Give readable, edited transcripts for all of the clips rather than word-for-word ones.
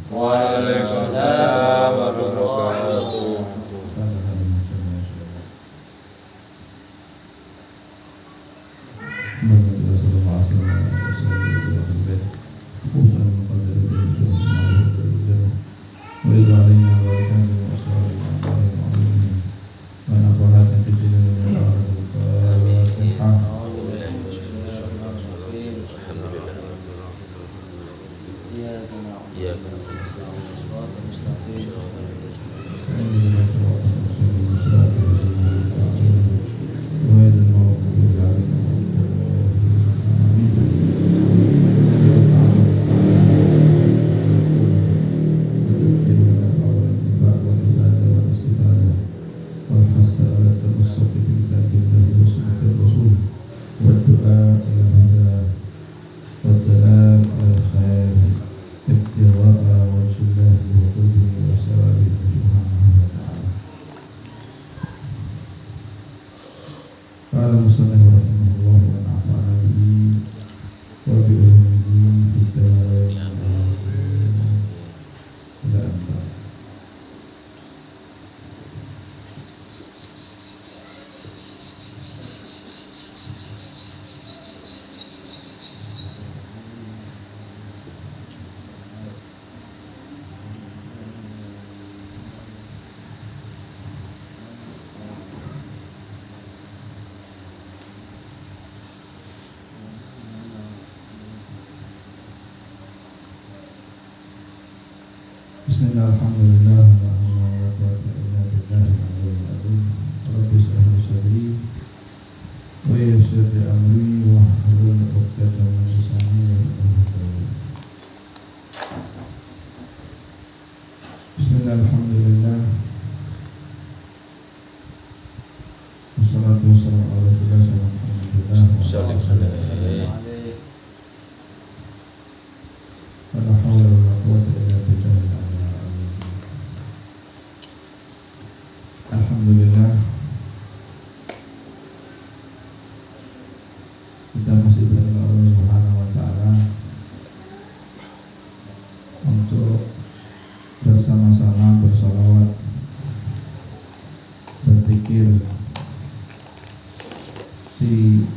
Waalaikumsalam warahmatullahi wabarakatuh. Bismillahirrahmanirrahim. Rabbi shrah li sadri wa yassir li amri wahlul 'uqdatam min lisani yafqahu qawli. Bismillahirrahmanirrahim. Wassalatu wassalamu ala rasulillah sallallahu alaihi wasallam. Wala haula wala quwwata illa billah. Alhamdulillah, kita masih berdoa Allah Subhanahu wa taala untuk bersama-sama bersalawat, berzikir di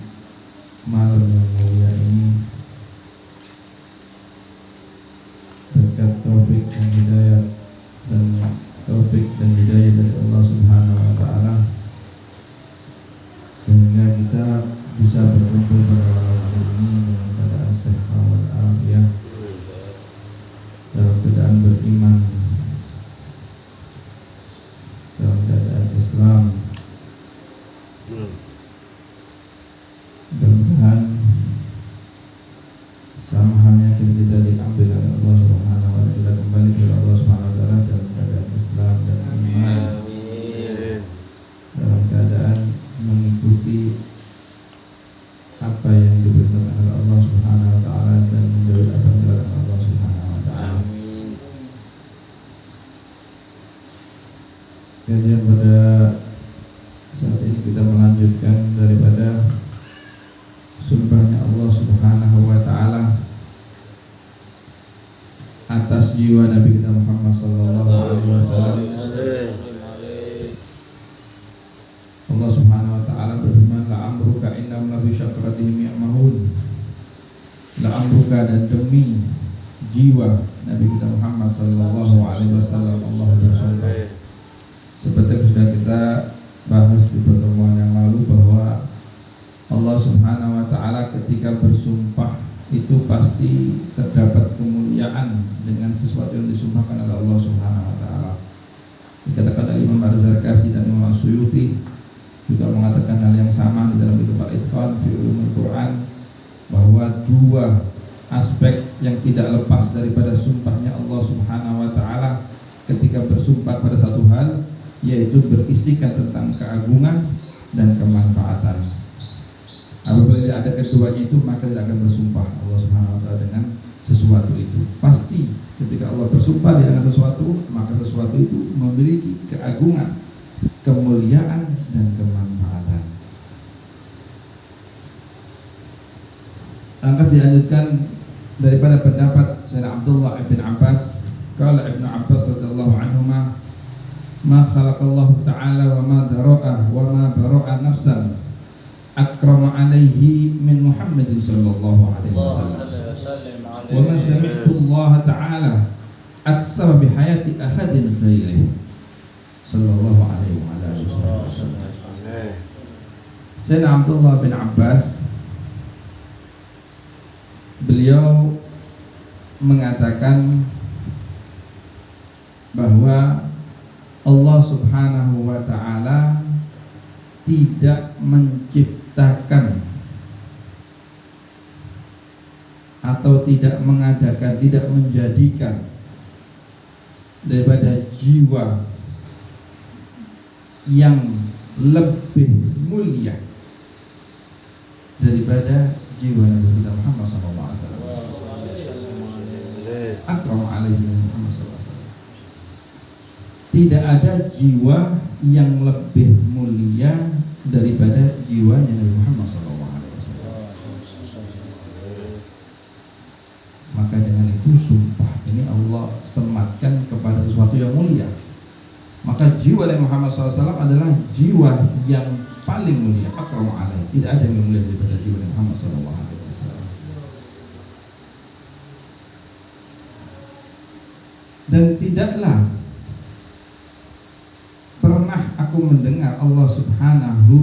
malam yang mulia ini berkat taufik dan hidayah dari Allah Subhanahu wa taala, sehingga kita bisa berkumpul pada malam hari ini dalam keadaan sehat wal afiat, dalam keadaan beriman, dalam keadaan Islam. Mudah-mudahan sama halnya kita diambil oleh Allah Subhanahu wa taala, kita kembali kepada Allah Subhanahu wa taala dalam keadaan Islam dan iman, dalam keadaan mengikuti apa yang diberitakan oleh Allah Subhanahu wa taala dan menjauhi apa yang dilarang Allah Subhanahu wa taala. Kajian pada saat ini kita melanjutkan daripada sumpahnya Allah Subhanahu wa taala atas jiwa Nabi kita Muhammad sallallahu alaihi wasallam. Allah Subhanahu wa taala berfirman, la amruka innahum la fi syakratihim ya'mahun. La amruka, dan demi jiwa Nabi kita Muhammad sallallahu alaihi wasallam Allah bersumpah. Seperti yang sudah kita bahas di pertemuan yang lalu, bahwa Allah Subhanahu wa taala ketika bersumpah itu pasti terdapat kemuliaan dengan sesuatu yang disumpahkan oleh Allah Subhanahu wa taala. Dikatakan oleh Imam Az-Zarkashi dan Imam Suyuti juga mengatakan hal yang sama di dalam kitab Al-Itqan fi Ulumul Quran, bahwa dua aspek yang tidak lepas daripada sumpahnya Allah Subhanahu wa taala ketika bersumpah pada satu hal, yaitu berisikan tentang keagungan dan kemanfaatan. Apabila tidak ada keduanya itu, maka tidak akan bersumpah Allah Subhanahu wa taala dengan sesuatu itu. Pasti ketika Allah bersumpah dengan sesuatu, maka sesuatu itu memiliki keagungan, kemuliaan dan kemanfaatan. Langkah dilanjutkan daripada pendapat Sayyidina Abdullah bin Abbas, Qala Ibnu Abbas radhiyallahu anhuma, ma khalaqallahu ta'ala wa ma dara'a wa ma bara'a nafsan akrama alaihi min Muhammadin sallallahu alaihi wasallam. Wa ma sami'tu Allah ta'ala aksara bihayati ahadin khairih sallallahu alaihi wa alihi wasallam. Sayyidina Abdullah bin Abbas, beliau mengatakan bahwa Allah Subhanahu wa ta'ala tidak menciptakan atau tidak mengadakan, tidak menjadikan daripada jiwa yang lebih mulia daripada jiwa Nabi kita Muhammad sallallahu alaihi wasallam. Akramu alaihi Muhammad sallallahu alaihi wasallam. Tidak ada jiwa yang lebih mulia daripada jiwanya Nabi Muhammad sallallahu alaihi wasallam. Maka dengan itu sumpah ini Allah sematkan kepada sesuatu yang mulia. Maka jiwa Nabi Muhammad SAW adalah jiwa yang paling mulia. Akramu alaihi. Tidak ada yang mulia daripada jiwa Nabi Muhammad SAW. Dan tidaklah pernah aku mendengar Allah Subhanahu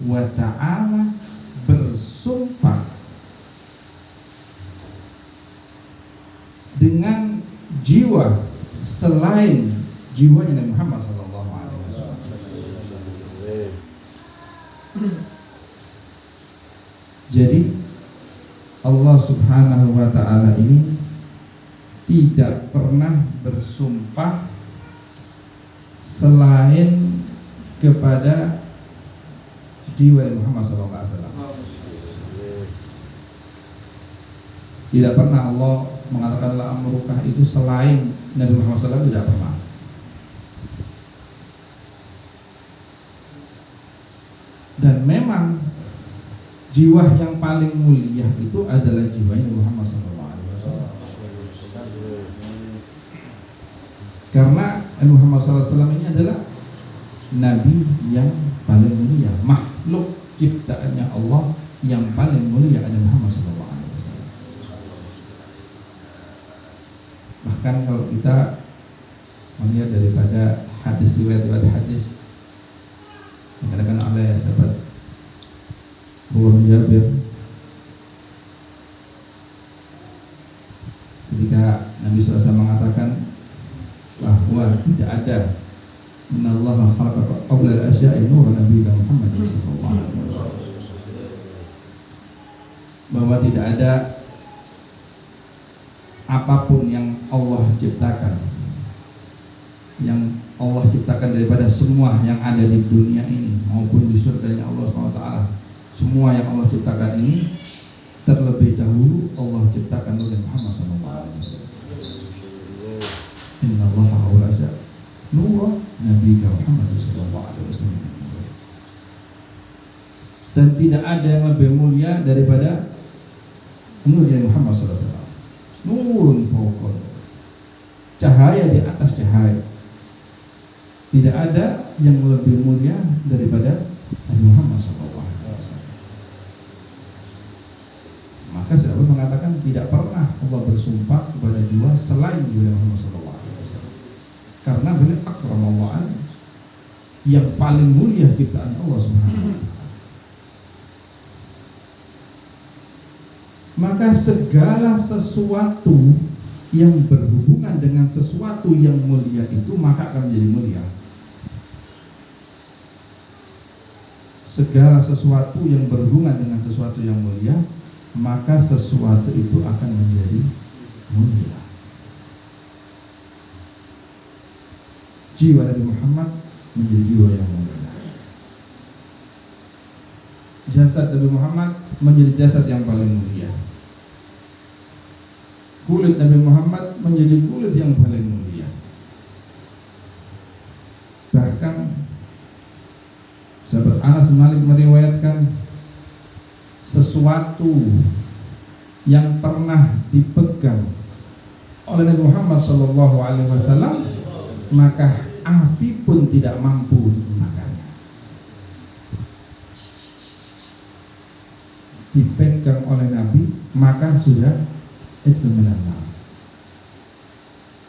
wa ta'ala bersumpah dengan jiwa selain jiwanya Nabi Muhammad sallallahu alaihi wasallam. Jadi Allah Subhanahu wa ta'ala ini tidak pernah bersumpah selain kepada jiwa Nabi Muhammad sallallahu alaihi wasallam. Tidak pernah Allah mengatakan la amrukah itu selain Nabi Muhammad sallallahu alaihi wasallam, tidak pernah. Dan memang jiwa yang paling mulia itu adalah jiwa Nabi Muhammad SAW. Karena Nabi Muhammad SAW ini adalah Nabi yang paling mulia, makhluk ciptaannya Allah yang paling mulia adalah Muhammad SAW. Bahkan kalau kita melihat daripada hadis, riwayat hadis dikatakan oleh sahabat Abu Jabir, ketika Nabi SAW mengatakan bahwa tidak ada innallaha khalaqa qabla al-asya'i nuran nabiyina Muhammad sallallahu alaihi wasallam, bahwa tidak ada apapun yang Allah ciptakan, yang Allah ciptakan daripada semua yang ada di dunia ini maupun di surganya Allah SWT. Semua yang Allah ciptakan ini terlebih dahulu Allah ciptakan oleh Muhammad SAW. Inna Allah awlasya nurah Nabi Muhammad SAW. Dan tidak ada yang lebih mulia daripada nurnya Muhammad SAW. Nurun fawqah, cahaya di atas cahaya. Tidak ada yang lebih mulia daripada Nabi Muhammad SAW. Maka sahabat mengatakan tidak pernah Allah bersumpah kepada jiwa selain jiwa Muhammad SAW. Karena beliau akramallahu yang paling mulia ciptaan Allah Subhanahu wa ta'ala. Maka segala sesuatu yang berhubungan dengan sesuatu yang mulia itu maka akan menjadi mulia. Segala sesuatu yang berhubungan dengan sesuatu yang mulia, maka sesuatu itu akan menjadi mulia. Jiwa Nabi Muhammad menjadi jiwa yang mulia. Jasad Nabi Muhammad menjadi jasad yang paling mulia. Kulit Nabi Muhammad menjadi kulit yang paling mulia. Bahkan sahabat Anas bin Malik meriwayatkan sesuatu yang pernah dipegang oleh Nabi Muhammad SAW, maka api pun tidak mampu memakannya. Dipegang oleh Nabi, maka sudah itu menalar.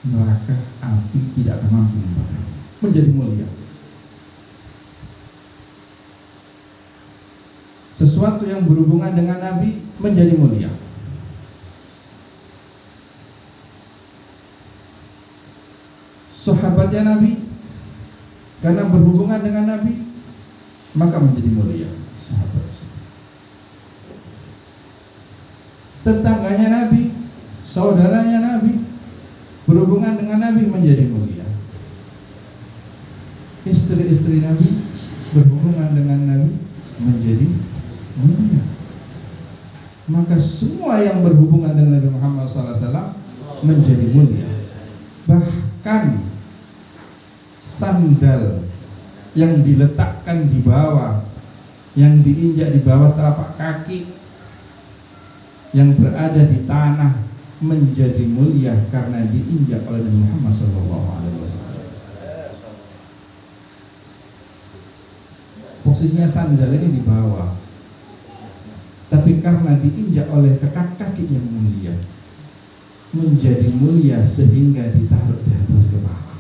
Neraka api tidak akan mampu memakannya, menjadi mulia. Sesuatu yang berhubungan dengan Nabi menjadi mulia. Sahabatnya Nabi, karena berhubungan dengan Nabi, maka menjadi mulia. Sahabat. Tetangganya Nabi, saudaranya Nabi, berhubungan dengan Nabi menjadi mulia. Istri-istri Nabi berhubungan dengan Nabi menjadi mulia. Maka semua yang berhubungan dengan Nabi Muhammad SAW menjadi mulia. Bahkan sandal yang diletakkan di bawah, yang diinjak di bawah telapak kaki, yang berada di tanah menjadi mulia karena diinjak oleh Nabi Muhammad SAW. Posisinya sandal ini di bawah, tapi karena diinjak oleh kaki yang mulia, menjadi mulia sehingga ditaruh di atas kepala.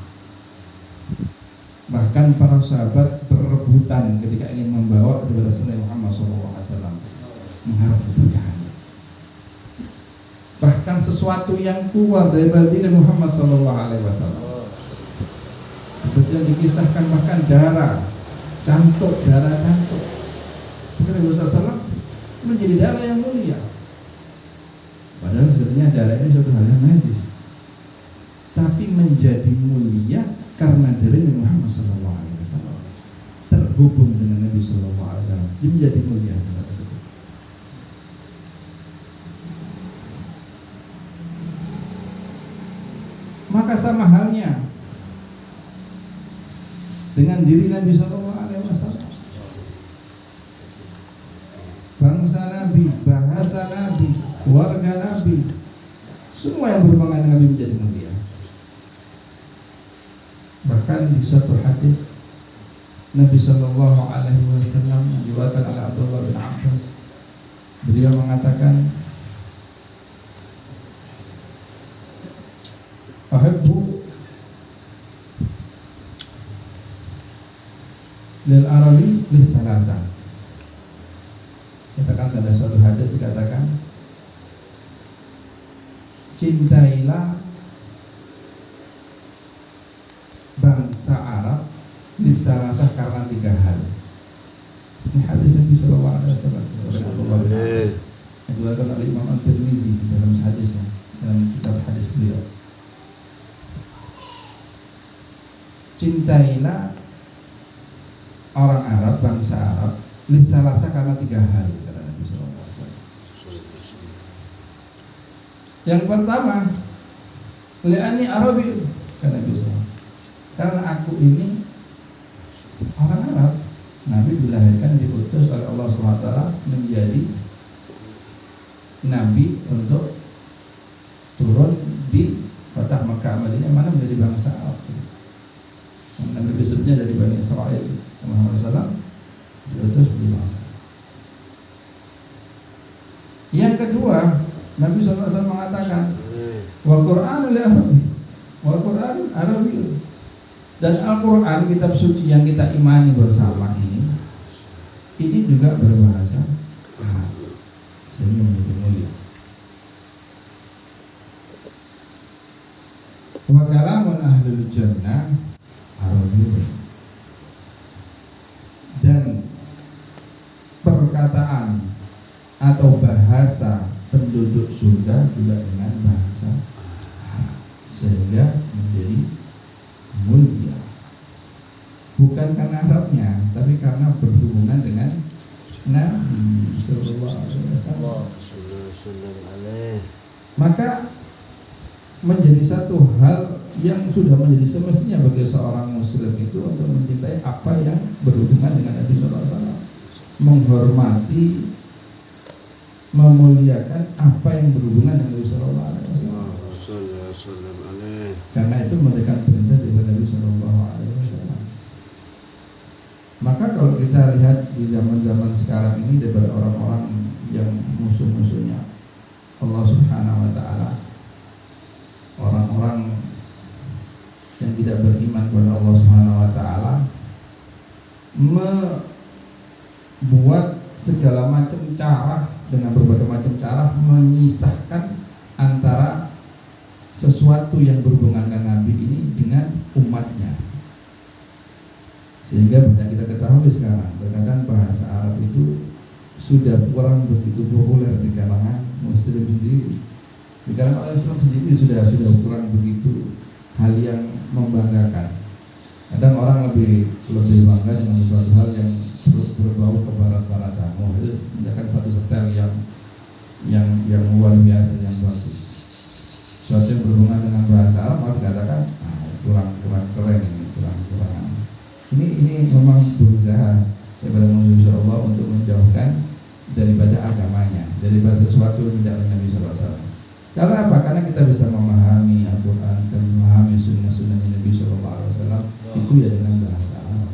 Bahkan para sahabat berebutan ketika ingin membawa kepada Nabi Muhammad SAW, mengharap keberkahan. Bahkan sesuatu yang keluar dari batin Muhammad SAW, seperti yang dikisahkan, bahkan darah cantuk. Nabi SAW menjadi darah yang mulia. Padahal sebenarnya darah ini suatu hal yang najis, tapi menjadi mulia karena dari Muhammad SAW terhubung dengan Nabi SAW, dia menjadi mulia. Maka sama halnya dengan diri Nabi SAW, bangsa Nabi, bahasa Nabi, keluarga Nabi, semua yang berhubungan dengan Nabi menjadi mulia. Bahkan di suatu hadis Nabi SAW diriwayatkan oleh Abdullah bin Abbas, beliau mengatakan, "Ahibbu lil arabi lis salasa." Katakan ada suatu hadis dikatakan, cintailah bangsa Arab lis salasa karena 3 hal. Ini hadis Nabi sallallahu alaihi wasallam yang diriwayatkan oleh Imam At-Tirmizi dalam hadisnya, dalam kitab hadis beliau. Cintailah orang Arab, bangsa Arab, lisalasa karena 3 hal, kata Nabi SAW. Yang pertama, li'ani Arabi, kata Nabi SAW, karena aku ini orang Arab. Nabi dilahirkan, diutus oleh Allah SWT menjadi Nabi untuk turun di kota Makkah Madinah, mana menjadi bangsa Arab. Nabi besarnya dari Bani Israel, Muhammad SAW diutus menjadi bangsa. Yang kedua, Nabi SAW mengatakan, Wal Qur'anul Arabi, Wal Qur'anul Arabi, dan Al-Quran, kitab suci yang kita imani bersama ini juga berbahasa Arab, sehingga menjadi mulia. Wa kalamun ahlul jannah Arabi, dan perkataan atau bahasa penduduk surga juga dengan bahasa Arab, sehingga menjadi mulia. Bukan karena Arabnya, tapi karena berhubungan dengan Nabi Sallallahu Alaihi Wasallam. Maka menjadi satu hal yang sudah menjadi semestinya bagi seorang muslim itu untuk mencintai apa yang berhubungan dengan Nabi Sallallahu Alaihi Wasallam, menghormati, memuliakan apa yang berhubungan dengan Nabi Sallallahu Alaihi Wasallam. Karena itu merupakan perintah dari Nabi Shallallahu Alaihi Wasallam. Maka kalau kita lihat di zaman-zaman sekarang ini daripada orang-orang yang musuh-musuhnya Allah Subhanahu Wa Taala, orang-orang yang tidak beriman kepada Allah Subhanahu Wa Taala, membuat segala macam cara dengan berbagai macam cara menyisahkan antara sesuatu yang berhubungan dengan Nabi ini dengan umatnya. Sehingga banyak kita ketahui sekarang, terkadang bahasa Arab itu sudah kurang begitu populer di kalangan Muslim sendiri. Di kalangan orang Islam sendiri sudah kurang begitu hal yang membanggakan. Kadang orang lebih bangga dengan sesuatu hal yang berbau ke barat-baratan. Oh, itu menjadikan satu setel yang luar biasa, yang bagus. Sesuatu yang berhubungan dengan bahasa Arab malah dikatakan kurang keren ini, kurang. Ini memang berusaha daripada manusia Allah untuk menjauhkan daripada agamanya, daripada sesuatu yang tidak Nabi SAW. Karena apa? Karena kita bisa memahami Al-Quran dan memahami sunnah-sunnahnya Nabi SAW itu ya dengan bahasa Arab.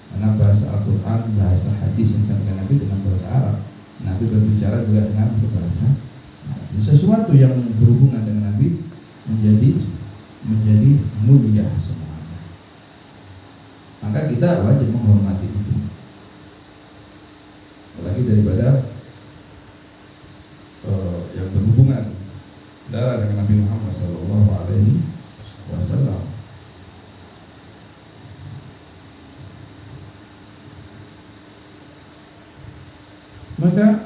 Karena bahasa Al-Quran, bahasa hadis yang disampaikan Nabi dengan bahasa Arab. Nabi berbicara juga dengan bahasa Arab. Sesuatu yang berhubungan dengan Nabi menjadi mulia semuanya. Maka kita wajib menghormati itu. Apalagi daripada yang berhubungan darah dengan Nabi Muhammad SAW. Maka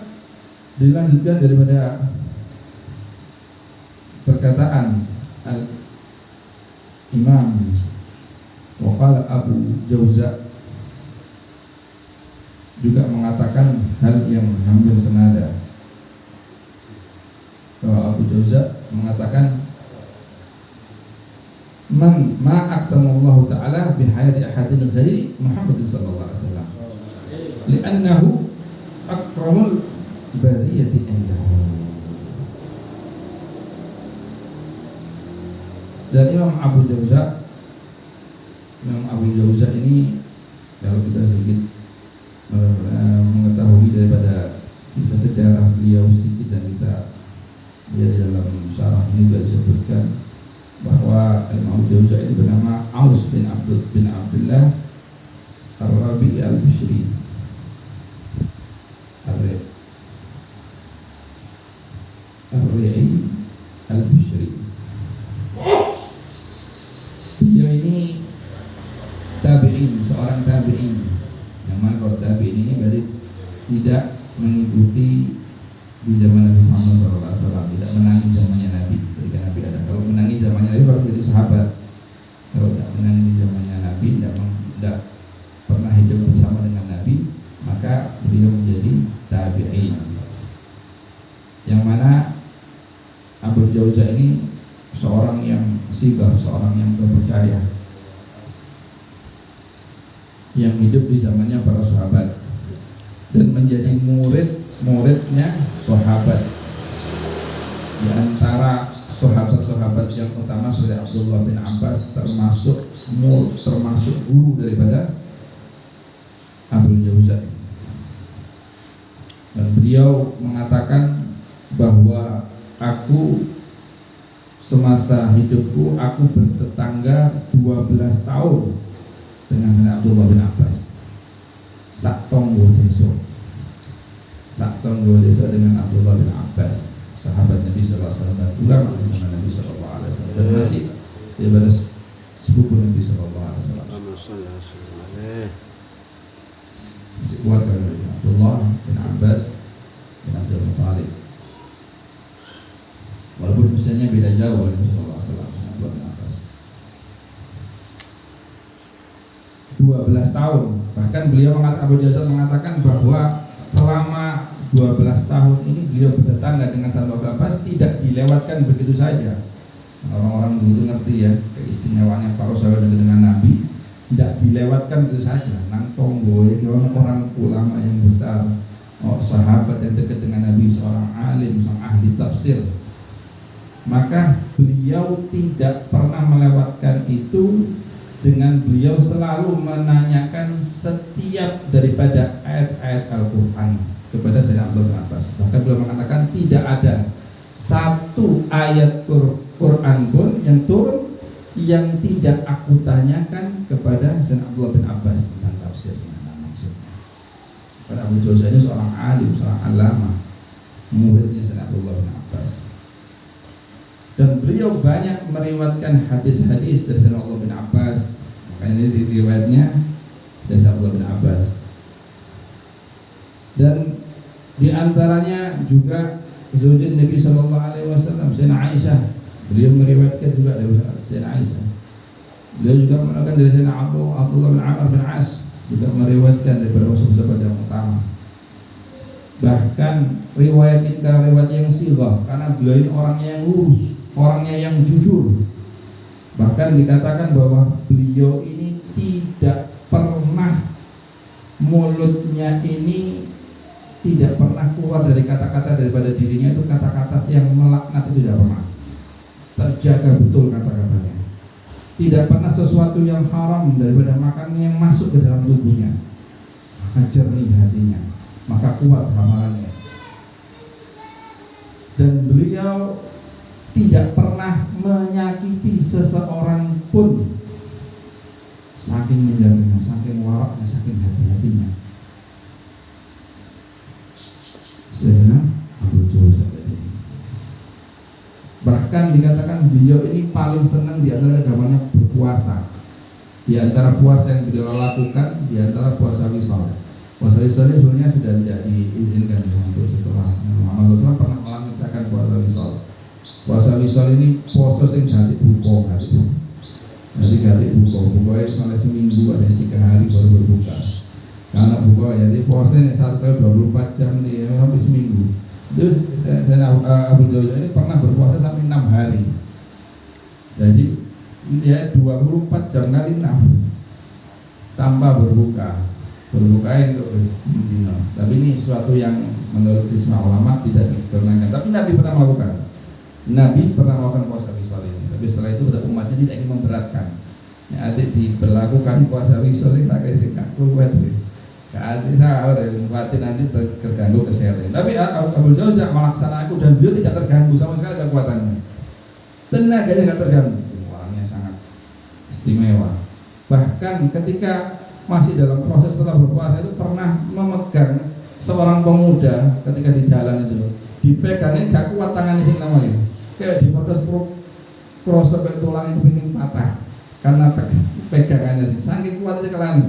dilanjutkan daripada perkataan Al-Imam Waqala Abu Jauza juga mengatakan hal yang hampir senada. Bahwa Abu Jauza mengatakan ma aqsamallahu ta'ala bihayati ahadin ghairi Muhammad sallallahu alaihi wasallam li'annahu akramul bariyati indahu. Dan Imam Abu Jauza ini kalau kita sedikit mengetahui daripada kisah sejarah beliau sedikit, dan kita lihat di dalam syarah ini juga disebutkan bahwa Imam Abu Jauza ini bernama Aus bin Abdullah Ar-Rabi Al-Bishri Ar-Ri'i Al-Bishri. Dia ini tabi'in, seorang tabi'in. Yang mana kalau tabi'in ini berarti tidak mengikuti di zaman Nabi Muhammad SAW, tidak menangi zamannya Nabi ketika Nabi ada. Kalau menangi zamannya Nabi baru jadi sahabat. Kalau tidak menangi di zamannya Nabi, tidak pernah hidup bersama dengan Nabi, maka beliau menjadi tabi'in. Yang mana Abu Jauza ini seorang yang sigah, seorang yang terpercaya, yang hidup di zamannya para sahabat dan menjadi muridnya sahabat. Di antara sahabat-sahabat yang utama seperti Abdullah bin Abbas termasuk guru daripada Abu Jauza. Dan beliau mengatakan bahwa aku semasa hidupku aku bertetangga 12 tahun dengan Abdullah bin Abbas. Sak tonggo desa dengan Abdullah bin Abbas, sahabat Nabi sallallahu alaihi wasallam, ulama di zaman Nabi sallallahu alaihi wasallam, dan masih daripada sepupu Nabi sallallahu alaihi wasallam. Masih keluarga dari Abdullah bin Abbas bin Abdul Muttalib. Walaupun usianya beda jauh dengan Nabi sallallahu alaihi wasallam, Abdullah bin Abbas 12 tahun. Bahkan beliau Abu Jauza mengatakan bahwa selama 12 tahun ini beliau bertetangga dengan Abu Abbas tidak dilewatkan begitu saja. Orang-orang dulu ngerti ya keistimewaannya para sahabat dengan Nabi, tidak dilewatkan begitu saja. Nang tonggo orang ulama yang besar, sahabat yang dekat dengan Nabi, seorang alim, seorang ahli tafsir, maka beliau tidak pernah melewatkan itu dengan beliau selalu menanyakan setiap daripada ayat-ayat Al-Quran kepada Sayyidina Abdullah bin Abbas. Bahkan beliau mengatakan tidak ada satu ayat Quran pun yang turun yang tidak aku tanyakan kepada Sayyidina Abdullah bin Abbas tentang tafsirnya dan maksudnya. Karena Abu Jauza ini seorang alim, seorang alama, muridnya Sayyidina Abdullah bin Abbas. Dan beliau banyak meriwayatkan hadis-hadis dari Sayyidina Abdullah bin Abbas. Makanya ini di riwayatnya Sayyidina Abdullah bin Abbas. Dan di antaranya juga zaujin Nabi sallallahu alaihi wasallam Sayyidina Aisyah. Beliau meriwayatkan juga dari Sayyidina Aisyah. Beliau juga melakukan dari Sayyidina Abdullah bin Amr bin As, juga meriwayatkan daripada sahabat yang utama. Bahkan riwayat ini karena riwayat yang sirah, karena beliau ini orangnya yang lurus, orangnya yang jujur. Bahkan dikatakan bahwa beliau ini tidak pernah, mulutnya ini tidak pernah keluar dari kata-kata daripada dirinya itu kata-kata yang melaknat, itu tidak pernah. Terjaga betul kata-katanya. Tidak pernah sesuatu yang haram daripada makan yang masuk ke dalam tubuhnya. Maka jernih hatinya, maka kuat hamalannya. Dan beliau tidak pernah menyakiti seseorang pun, saking menjaganya, saking waraknya, saking hati-hatinya. Sayyidina Abu Jauza tadi. Bahkan dikatakan beliau ini paling senang di antara agamanya berpuasa. Di antara puasa yang beliau lakukan, di antara puasa wisal. Puasa wisal ini sebenarnya sudah tidak diizinkan untuk setelah Muhammad SAW pernah melaksanakan puasa wisal. Puasa wisal ini puasa yang ganti buka, ganti buka itu sampai seminggu, ada 3 hari baru berbuka. Karena buka jadi puasanya 1 kali 24 jam nih, sampai seminggu. Terus saya Abu Jauza ini pernah berpuasa sampai 6 hari. Jadi dia 24 jam kali 6 tanpa berbuka. Berbuka itu tapi ini sesuatu yang menurut ijma ulama tidak diperkenankan. Tapi Nabi pernah melakukan. Nabi pernah melakukan puasa wisal ini. Tapi setelah itu umatnya tidak ingin memberatkan. Ya, adik diberlakukan puasa wisal ini tak kasih kuat. Adik saya khawatir nanti terganggu kesehatan. Tapi Abu Jauza melaksanakan dan beliau tidak terganggu sama sekali kekuatannya. Tenaganya tidak terganggu. Orangnya sangat istimewa. Bahkan ketika masih dalam proses setelah berpuasa itu pernah memegang seorang pemuda ketika di jalan itu, dipegangnya gak kuat tangannya sing namanya, kayak dipotos cross sampai tulang itu pengen patah karena pegangannya saking kuatnya kelani.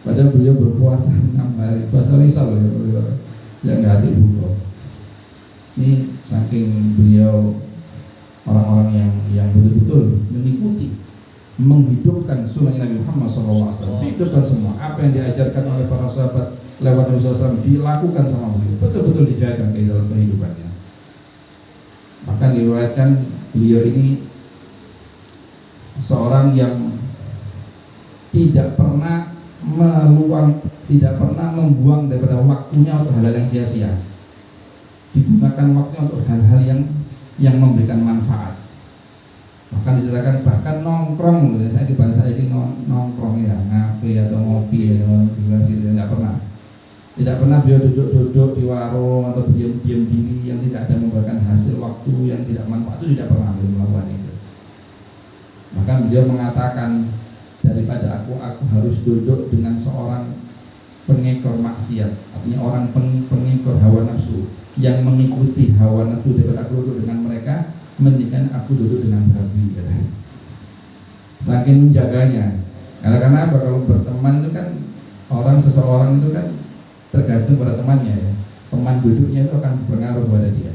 Padahal beliau berpuasa 6 hari puasa wisal yang nggak hati buka. Ini saking beliau orang-orang yang betul-betul mengikuti, menghidupkan sunnah Nabi Muhammad SAW, dihidupkan semua apa yang diajarkan oleh para sahabat lewat Nabi SAW dilakukan sama beliau, betul-betul dijaga di dalam kehidupannya. Bahkan diriwayatkan beliau ini seorang yang tidak pernah tidak pernah membuang daripada waktunya untuk hal-hal yang sia-sia. Digunakan waktunya untuk hal-hal yang memberikan manfaat. Bahkan diceritakan bahkan nongkrong, saya di bangsa ini nongkrong ya, ngafe atau ngopi ya, tidak pernah beliau duduk di warung atau diam-diam diri yang tidak ada memberikan hasil waktu yang tidak manfaat, itu tidak pernah beliau melakukan itu. Bahkan beliau mengatakan, daripada aku harus duduk dengan seorang pengekor maksiat, artinya orang pengekor hawa nafsu yang mengikuti hawa nafsu, daripada aku duduk dengan mereka, mendingan aku duduk dengan babi. Saking menjaganya. Karena apa? Kalau berteman itu kan seseorang itu kan tergantung pada temannya ya. Teman duduknya itu akan berpengaruh pada dia.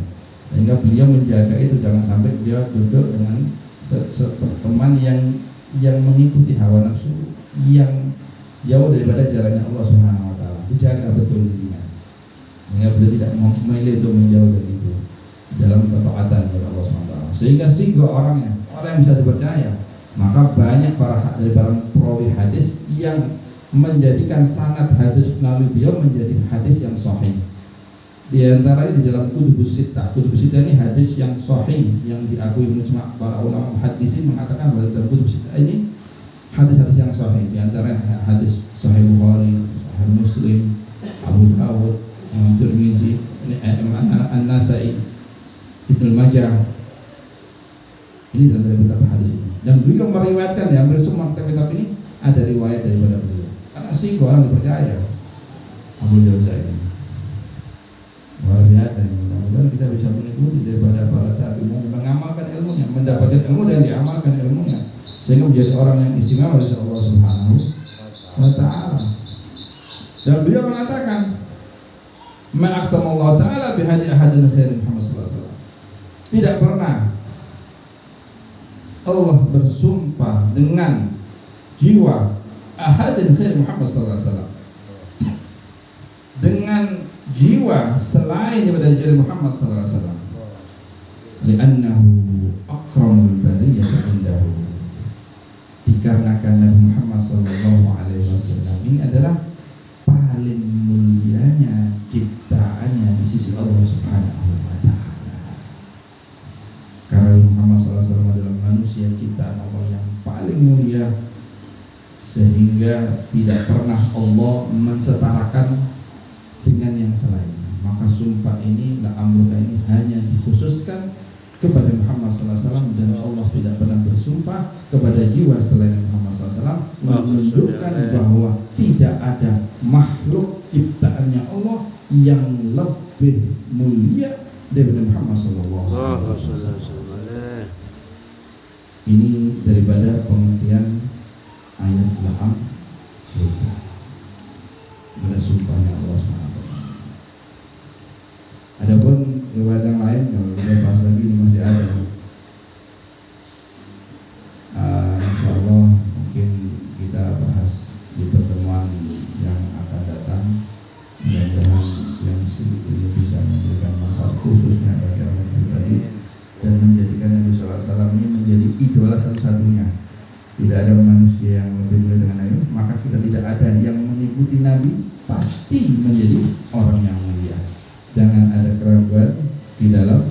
Sehingga beliau menjaga itu, jangan sampai beliau duduk dengan teman yang mengikuti hawa nafsu, yang jauh daripada jalannya Allah Subhanahu wa taala. Dijaga betul dirinya. Sehingga beliau tidak memilih untuk menjauh dari itu dalam ketaatan kepada Allah Subhanahu wa taala. Sehingga orang yang bisa dipercaya. Maka banyak dari para perawi hadis yang menjadikan sanad hadis melalui beliau menjadi hadis yang sahih. Di antaranya di dalam Kutubus Sittah. Kutubus Sittah ini hadis yang sahih yang diakui mujma' para ulama hadisin mengatakan bahwa dalam Kutubus Sittah ini hadis-hadis yang sahih. Di antara hadis Sahih Bukhari, Sahih Muslim, Abu Dawud, Tirmizi, An-Nasai, Ibnu Majah. Ini dalam beberapa hadis ini. Dan beliau meriwayatkan ya, hampir semua kitab ini ada riwayat daripada beliau. Karena sih orang dipercaya Abu Dawud ini. Luar biasa, mudah-mudahan kita bisa mengikuti daripada para tabi'in, mengamalkan ilmunya, mendapatkan ilmu dan diamalkan ilmunya, sehingga menjadi orang yang istimewa oleh Allah Subhanahu wa Ta'ala. Dan beliau mengatakan, ma'aksamallahu ta'ala bihadi ahadin khairi Muhammad sallallahu alaihi wasallam. Tidak pernah Allah bersumpah dengan jiwa ahadin khairi Muhammad sallallahu alaihi wasallam, dengan jiwa selain daripada jiwa Muhammad sallallahu alaihi wasallam, li'annahu akramul bariyah indahu, dikarenakan Nabi Muhammad sallallahu alaihi wasallam ini adalah paling mulianya ciptaannya di sisi Allah Subhanahu wa Ta'ala. Karena Muhammad sallallahu alaihi wasallam adalah manusia ciptaan Allah yang paling mulia, sehingga tidak pernah Allah mensetarakan dengan yang selainnya. Maka sumpah ini, la'amruka ini hanya dikhususkan kepada Muhammad SAW, dan Allah tidak pernah bersumpah kepada jiwa selain Muhammad SAW, menunjukkan bahwa tidak ada makhluk ciptaannya Allah yang lebih mulia daripada Muhammad SAW. Ini daripada pengertian ayat la'amruka, pada sumpahnya Allah SWT. Adapun riwayat yang lain kalau kita bahas lagi ini masih ada. Insyaallah mungkin kita bahas di pertemuan yang akan datang. Mudah-mudahan yang sedikit ini bisa memberikan manfaat khususnya bagi orang pribadi dan menjadikan Nabi SAW ini menjadi idola satu-satunya. Tidak ada manusia yang lebih mulia dengan Nabi, maka kita tidak ada yang mengikuti Nabi pasti menjadi orang yang mulia. Jangan ada keraguan di dalam